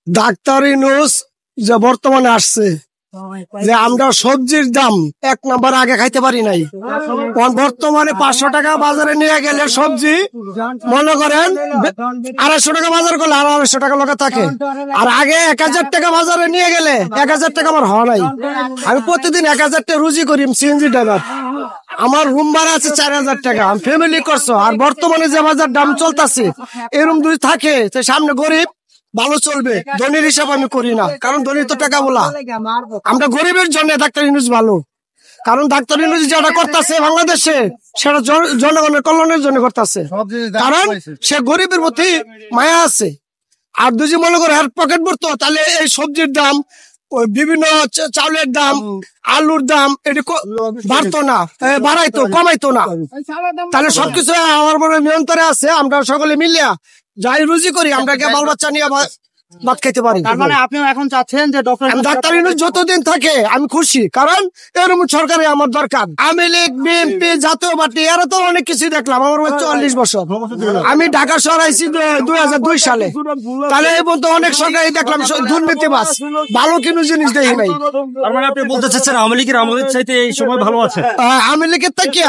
Doctor Yunus যে বর্তমানে আসছে যে আমরা সবজির দাম 1 নাম্বার আগে খাইতে পারি নাই, বর্তমানে 500 টাকা বাজারে নিয়ে গেলে সবজি মনে করেন 250 টাকা বাজার করলে আর 250 টাকা লোকে থাকে। আর আগে 1000 টাকা বাজারে নিয়ে গেলে 1000 টাকা আমার হওয়া নাই। আমি প্রতিদিন 1000 টাকা রুজি করি সিএনজি ড্রাইভার, আমার রুম ভাড়া আছে 4000 টাকা, আমি ফ্যামিলি করছো। আর বর্তমানে যে বাজার দাম চলতেছে এরকম যদি থাকে সামনে গরিব ভালো চলবে, ধনীর হিসাব আমি করি না, কারণ ধনী তো টাকা বলা। আমরা গরিবের জন্য ডাক্তার ইউনূস ভালো, কারণ ডাক্তার ইউনূস যেটা করতেছে বাংলাদেশে সেটা জনগণের কল্যাণের জন্য করতেছে, কারণ সে গরিবের প্রতি মায়া আছে। আর যদি মনে করে আর পকেট ভরতো তাহলে এই সবজির দাম, ওই বিভিন্ন চাউলের দাম, আলুর দাম এটি বাড়তো না, বাড়াইতো কমাইতো না। তাহলে সবকিছু আমার মনে নিয়ন্ত্রণে আছে। আমরা সকলে মিলিয়া যাই রুজি করি, আমরা বাল বাচ্চা নিয়ে ভাত খাইতে পারি। তার মানে আপনি এখন চাচ্ছেন যে ডাক্তার ইউনূস যতদিন থাকে আমি খুশি, কারণ এরকম সরকারে আমার দরকার। আওয়ামী লীগ, বিএনপি, জাতীয় পার্টি এরা তো অনেক কিছু দেখলাম। আমার 44 বছর, আমি ঢাকা শহর আইছি 2002 সালে। তাহলে এই পর্যন্ত অনেক সরকারি দেখলাম দুর্নীতিবাজ, ভালো কোনো জিনিস দেখি নাই। তার মানে আপনি বলতে চাচ্ছেন আওয়ামী লীগের আমলের চাইতে এই সময় ভালো আছে? আওয়ামী লীগের থেকে